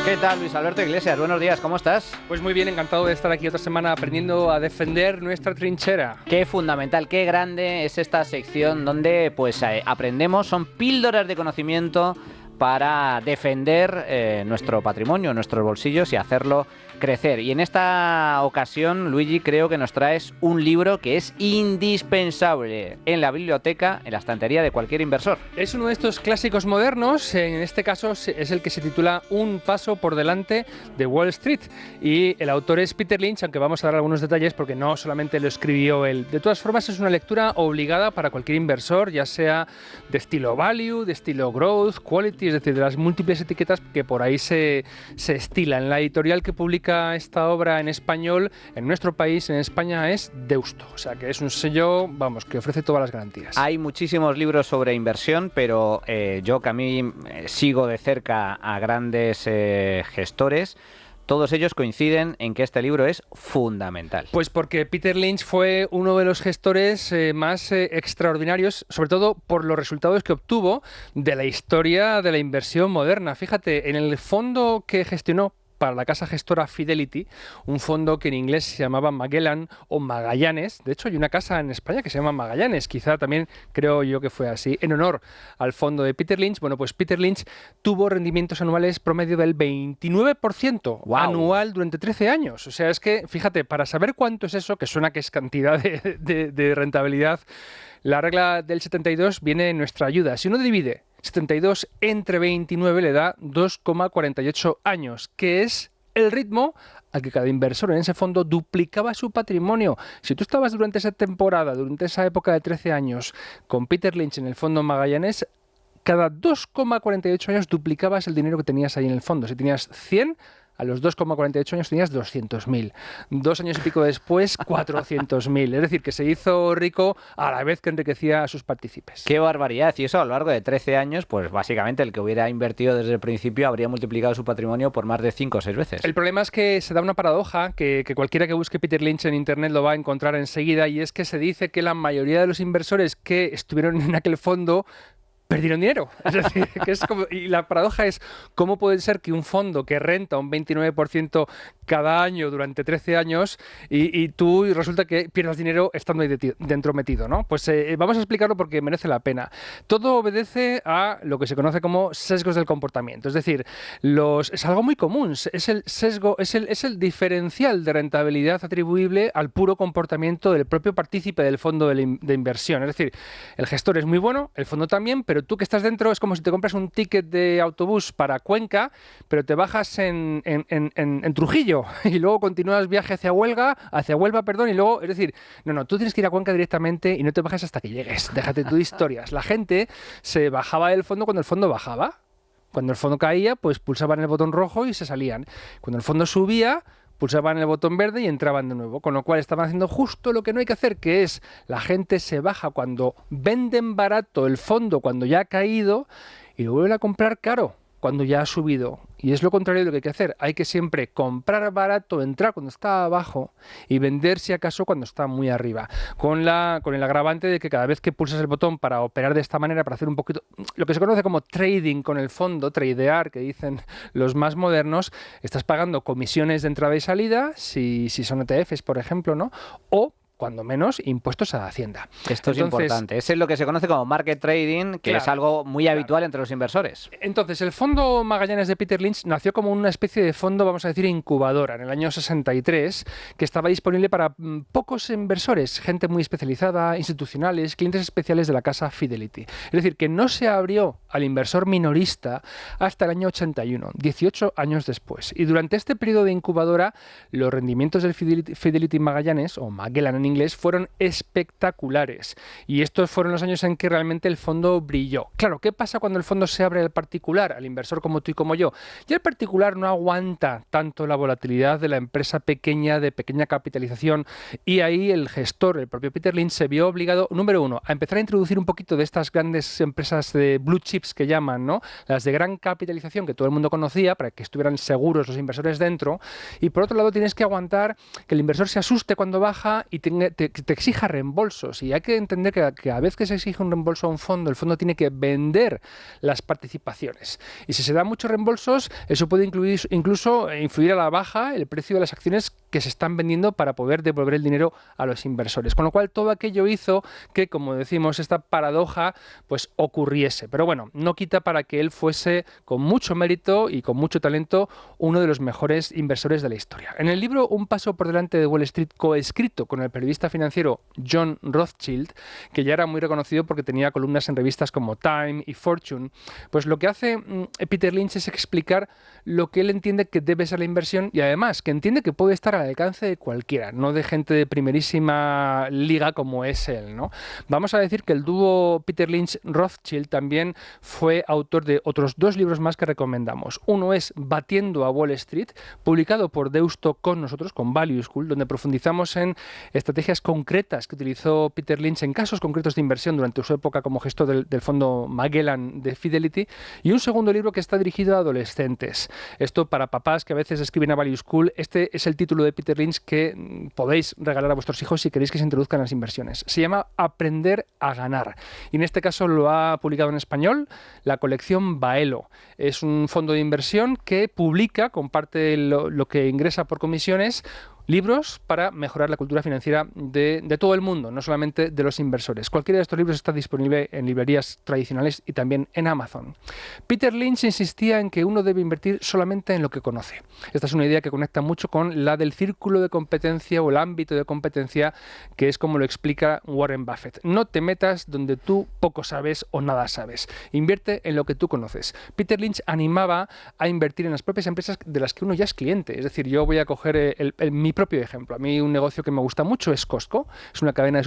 ¿Qué tal, Luis Alberto Iglesias? Buenos días, ¿cómo estás? Pues muy bien, encantado de estar aquí otra semana aprendiendo a defender nuestra trinchera. Qué fundamental, qué grande es esta sección donde aprendemos, son píldoras de conocimiento para defender nuestro patrimonio, nuestros bolsillos y hacerlo crecer. Y en esta ocasión, Luigi, creo que nos traes un libro que es indispensable en la biblioteca, en la estantería de cualquier inversor. Es uno de estos clásicos modernos, en este caso es el que se titula Un paso por delante de Wall Street. Y el autor es Peter Lynch, aunque vamos a dar algunos detalles porque no solamente lo escribió él. De todas formas, es una lectura obligada para cualquier inversor, ya sea de estilo value, de estilo growth, quality, es decir, de las múltiples etiquetas que por ahí se estilan. La editorial que publica esta obra en español en nuestro país, en España, es Deusto. O sea que es un sello, vamos, que ofrece todas las garantías. Hay muchísimos libros sobre inversión, pero yo que a mí sigo de cerca a grandes gestores, todos ellos coinciden en que este libro es fundamental. Pues porque Peter Lynch fue uno de los gestores más extraordinarios, sobre todo por los resultados que obtuvo de la historia de la inversión moderna. Fíjate, en el fondo que gestionó para la casa gestora Fidelity, un fondo que en inglés se llamaba Magellan o Magallanes. De hecho, hay una casa en España que se llama Magallanes, quizá también creo yo que fue así, en honor al fondo de Peter Lynch. Bueno, pues Peter Lynch tuvo rendimientos anuales promedio del 29% ¡Wow! Anual durante 13 años. O sea, es que, fíjate, para saber cuánto es eso, que suena que es cantidad de rentabilidad, la regla del 72 viene en nuestra ayuda. Si uno divide 72 entre 29 le da 2,48 años, que es el ritmo al que cada inversor en ese fondo duplicaba su patrimonio. Si tú estabas durante esa temporada, durante esa época de 13 años, con Peter Lynch en el fondo Magallanes, cada 2,48 años duplicabas el dinero que tenías ahí en el fondo. Si tenías 100, a los 2,48 años tenías 200.000. 2 años y pico después, 400.000. Es decir, que se hizo rico a la vez que enriquecía a sus partícipes. ¡Qué barbaridad! Y eso a lo largo de 13 años, pues básicamente el que hubiera invertido desde el principio habría multiplicado su patrimonio por más de 5 o 6 veces. El problema es que se da una paradoja que cualquiera que busque Peter Lynch en internet lo va a encontrar enseguida, y es que se dice que la mayoría de los inversores que estuvieron en aquel fondo perdieron dinero. Es decir, que es como, y la paradoja es cómo puede ser que un fondo que renta un 29% cada año durante 13 años y tú resulta que pierdas dinero estando ahí dentro metido, ¿no? Pues vamos a explicarlo porque merece la pena. Todo obedece a lo que se conoce como sesgos del comportamiento. Es decir, es algo muy común. Es el sesgo, es el diferencial de rentabilidad atribuible al puro comportamiento del propio partícipe del fondo de inversión. Es decir, el gestor es muy bueno, el fondo también, pero tú que estás dentro es como si te compras un ticket de autobús para Cuenca, pero te bajas en Trujillo y luego continúas viaje hacia Huelva, y luego, es decir, no, tú tienes que ir a Cuenca directamente y no te bajes hasta que llegues. Déjate tú de historias. La gente se bajaba del fondo cuando el fondo bajaba. Cuando el fondo caía, pues pulsaban el botón rojo y se salían. Cuando el fondo subía, pulsaban el botón verde y entraban de nuevo, con lo cual estaban haciendo justo lo que no hay que hacer, que es la gente se baja cuando venden barato el fondo, cuando ya ha caído, y lo vuelven a comprar caro cuando ya ha subido. Y es lo contrario de lo que hay que hacer. Hay que siempre comprar barato, entrar cuando está abajo y vender si acaso cuando está muy arriba. Con el agravante de que cada vez que pulsas el botón para operar de esta manera, para hacer un poquito, lo que se conoce como trading con el fondo, tradear, que dicen los más modernos, estás pagando comisiones de entrada y salida, si son ETFs, por ejemplo, ¿no? O cuando menos, impuestos a Hacienda. Esto es importante. Es lo que se conoce como market trading, que es algo muy habitual entre los inversores. Entonces, el fondo Magallanes de Peter Lynch nació como una especie de fondo, vamos a decir, incubadora, en el año 63, que estaba disponible para pocos inversores, gente muy especializada, institucionales, clientes especiales de la casa Fidelity. Es decir, que no se abrió al inversor minorista hasta el año 81, 18 años después. Y durante este periodo de incubadora, los rendimientos del Fidelity Magallanes, o Magellan en inglés, fueron espectaculares. Y estos fueron los años en que realmente el fondo brilló. Claro, ¿qué pasa cuando el fondo se abre al particular, al inversor como tú y como yo? Ya el particular no aguanta tanto la volatilidad de la empresa pequeña, de pequeña capitalización, y ahí el gestor, el propio Peter Lynch, se vio obligado, número uno, a empezar a introducir un poquito de estas grandes empresas de blue chips que llaman, ¿no? Las de gran capitalización que todo el mundo conocía para que estuvieran seguros los inversores dentro, y por otro lado tienes que aguantar que el inversor se asuste cuando baja y tenga te exija reembolsos. Y hay que entender que cada vez que se exige un reembolso a un fondo, el fondo tiene que vender las participaciones. Y si se dan muchos reembolsos, eso puede incluso influir a la baja el precio de las acciones que se están vendiendo para poder devolver el dinero a los inversores. Con lo cual, todo aquello hizo que, como decimos, esta paradoja pues ocurriese. Pero bueno, no quita para que él fuese, con mucho mérito y con mucho talento, uno de los mejores inversores de la historia. En el libro Un paso por delante de Wall Street, coescrito con el periodista financiero John Rothschild, que ya era muy reconocido porque tenía columnas en revistas como Time y Fortune, pues lo que hace Peter Lynch es explicar lo que él entiende que debe ser la inversión y además que entiende que puede estar al alcance de cualquiera, no de gente de primerísima liga como es él, ¿no? Vamos a decir que el dúo Peter Lynch-Rothschild también fue autor de otros 2 libros más que recomendamos. Uno es Batiendo a Wall Street, publicado por Deusto con nosotros, con Value School, donde profundizamos en estrategias concretas que utilizó Peter Lynch en casos concretos de inversión durante su época como gestor del fondo Magellan de Fidelity, y un segundo libro que está dirigido a adolescentes. Esto para papás que a veces escriben a Value School. Este es el título de Peter Lynch que podéis regalar a vuestros hijos si queréis que se introduzcan las inversiones. Se llama Aprender a ganar. Y en este caso lo ha publicado en español la colección Baelo. Es un fondo de inversión que publica, comparte lo que ingresa por comisiones, libros para mejorar la cultura financiera de todo el mundo, no solamente de los inversores. Cualquiera de estos libros está disponible en librerías tradicionales y también en Amazon. Peter Lynch insistía en que uno debe invertir solamente en lo que conoce. Esta es una idea que conecta mucho con la del círculo de competencia o el ámbito de competencia, que es como lo explica Warren Buffett. No te metas donde tú poco sabes o nada sabes. Invierte en lo que tú conoces. Peter Lynch animaba a invertir en las propias empresas de las que uno ya es cliente. Es decir, yo voy a coger mi propio ejemplo. A mí un negocio que me gusta mucho es Costco. Es una cadena de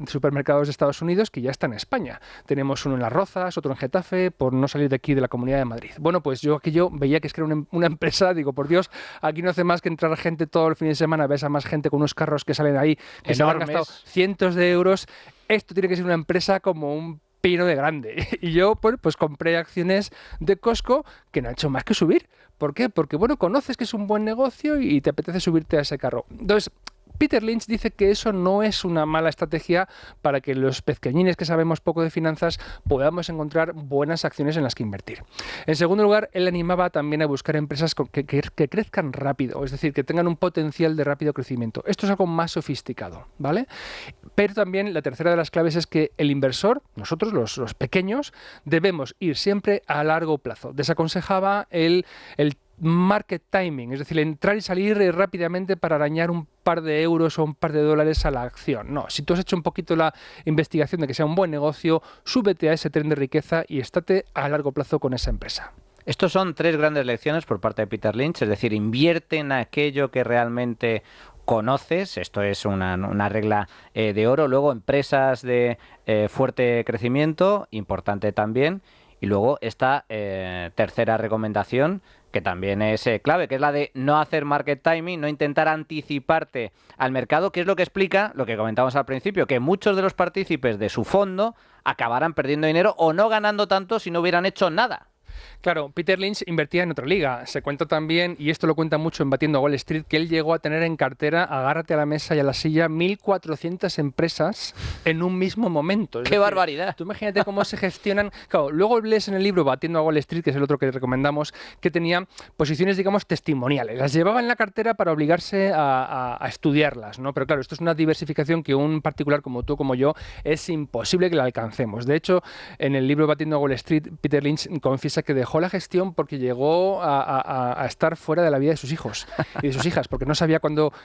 supermercados de Estados Unidos que ya está en España. Tenemos uno en Las Rozas, otro en Getafe, por no salir de aquí de la Comunidad de Madrid. Bueno, pues yo veía que es que era una empresa, digo, por Dios, aquí no hace más que entrar gente todo el fin de semana, ves a más gente con unos carros que salen ahí, que se han gastado cientos de euros. Esto tiene que ser una empresa como un pino de grande. Y yo pues compré acciones de Costco que no han hecho más que subir. ¿Por qué? Porque, bueno, conoces que es un buen negocio y te apetece subirte a ese carro. Entonces, Peter Lynch dice que eso no es una mala estrategia para que los pequeñines que sabemos poco de finanzas podamos encontrar buenas acciones en las que invertir. En segundo lugar, él animaba también a buscar empresas que crezcan rápido, es decir, que tengan un potencial de rápido crecimiento. Esto es algo más sofisticado, ¿vale? Pero también la tercera de las claves es que el inversor, nosotros los pequeños, debemos ir siempre a largo plazo. Desaconsejaba el market timing, es decir, entrar y salir rápidamente para arañar un par de euros o un par de dólares a la acción. No, si tú has hecho un poquito la investigación de que sea un buen negocio, súbete a ese tren de riqueza y estate a largo plazo con esa empresa. Estos son 3 grandes lecciones por parte de Peter Lynch, es decir, invierte en aquello que realmente conoces, esto es una regla de oro. Luego, empresas de fuerte crecimiento, importante también. Y luego esta tercera recomendación, que también es clave, que es la de no hacer market timing, no intentar anticiparte al mercado, que es lo que explica lo que comentamos al principio, que muchos de los partícipes de su fondo acabarán perdiendo dinero o no ganando tanto si no hubieran hecho nada. Claro, Peter Lynch invertía en otra liga. Se cuenta también, y esto lo cuenta mucho en Batiendo a Wall Street, que él llegó a tener en cartera, agárrate a la mesa y a la silla, 1.400 empresas en un mismo momento. ¡Qué barbaridad! Tú imagínate cómo se gestionan. Claro, luego lees en el libro Batiendo a Wall Street, que es el otro que recomendamos, que tenía posiciones, digamos, testimoniales. Las llevaba en la cartera para obligarse a estudiarlas, ¿no? Pero claro, esto es una diversificación que un particular como tú, como yo, es imposible que la alcancemos. De hecho, en el libro Batiendo a Wall Street, Peter Lynch confiesa que dejó la gestión porque llegó a estar fuera de la vida de sus hijos y de sus hijas, porque no sabía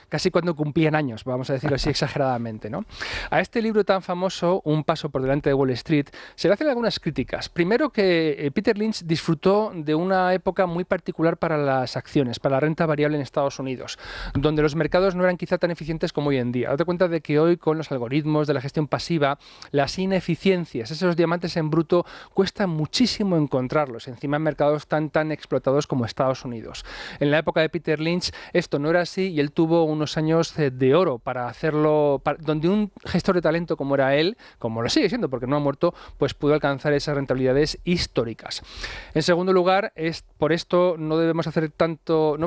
casi cuándo cumplían años, vamos a decirlo así exageradamente, ¿no? A este libro tan famoso, Un paso por delante de Wall Street, se le hacen algunas críticas. Primero, que Peter Lynch disfrutó de una época muy particular para las acciones, para la renta variable en Estados Unidos, donde los mercados no eran quizá tan eficientes como hoy en día. Date cuenta de que hoy, con los algoritmos de la gestión pasiva, las ineficiencias, esos diamantes en bruto, cuesta muchísimo encontrarlos. mercados, encima en mercados tan explotados como Estados Unidos. En la época de Peter Lynch esto no era así y él tuvo unos años de oro para hacerlo, donde un gestor de talento como era él, como lo sigue siendo porque no ha muerto, pues pudo alcanzar esas rentabilidades históricas. En segundo lugar, por esto no debemos hacer tanto,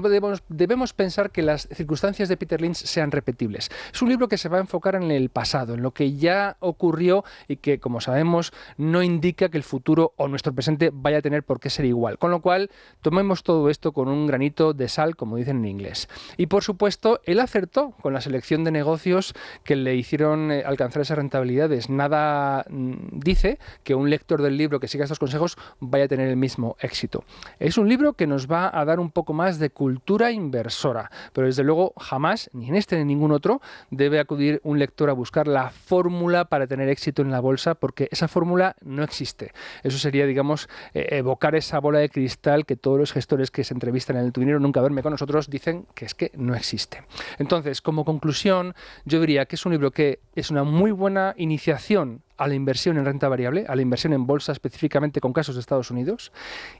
debemos pensar que las circunstancias de Peter Lynch sean repetibles. Es un libro que se va a enfocar en el pasado, en lo que ya ocurrió y que, como sabemos, no indica que el futuro o nuestro presente vaya a tener por qué ser igual. Con lo cual, tomemos todo esto con un granito de sal, como dicen en inglés. Y por supuesto, él acertó con la selección de negocios que le hicieron alcanzar esas rentabilidades. Nada dice que un lector del libro que siga estos consejos vaya a tener el mismo éxito. Es un libro que nos va a dar un poco más de cultura inversora, pero desde luego jamás, ni en este ni en ningún otro, debe acudir un lector a buscar la fórmula para tener éxito en la bolsa, porque esa fórmula no existe. Eso sería, digamos, evocar esa bola de cristal que todos los gestores que se entrevistan en el Tu Dinero Nunca Duerme con nosotros dicen que es que no existe. Entonces, como conclusión, yo diría que es un libro que es una muy buena iniciación a la inversión en renta variable, a la inversión en bolsa específicamente con casos de Estados Unidos.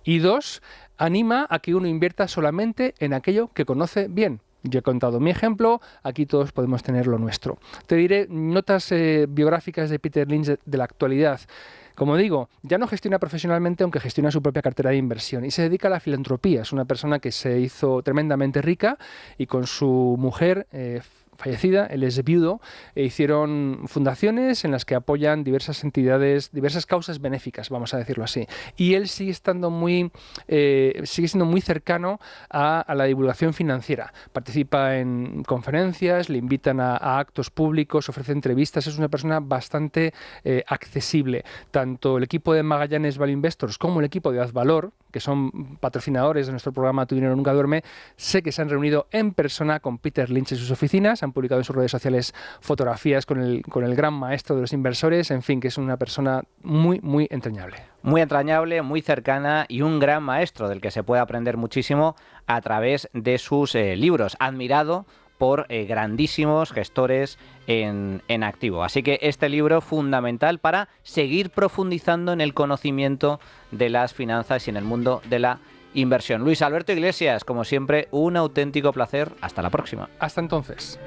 Y dos, anima a que uno invierta solamente en aquello que conoce bien. Yo he contado mi ejemplo, aquí todos podemos tener lo nuestro. Te diré notas biográficas de Peter Lynch de la actualidad. Como digo, ya no gestiona profesionalmente, aunque gestiona su propia cartera de inversión y se dedica a la filantropía. Es una persona que se hizo tremendamente rica y con su mujer fallecida, él es viudo, hicieron fundaciones en las que apoyan diversas entidades, diversas causas benéficas, vamos a decirlo así. Y él sigue siendo muy cercano a la divulgación financiera. Participa en conferencias, le invitan a actos públicos, ofrece entrevistas. Es una persona bastante accesible. Tanto el equipo de Magallanes Value Investors como el equipo de Azvalor, que son patrocinadores de nuestro programa Tu Dinero Nunca Duerme, sé que se han reunido en persona con Peter Lynch en sus oficinas, han publicado en sus redes sociales fotografías con el gran maestro de los inversores, en fin, que es una persona muy, muy entrañable. Muy entrañable, muy cercana y un gran maestro del que se puede aprender muchísimo a través de sus libros, admirado por grandísimos gestores en activo. Así que este libro fundamental para seguir profundizando en el conocimiento de las finanzas y en el mundo de la inversión. Luis Alberto Iglesias, como siempre, un auténtico placer. Hasta la próxima. Hasta entonces.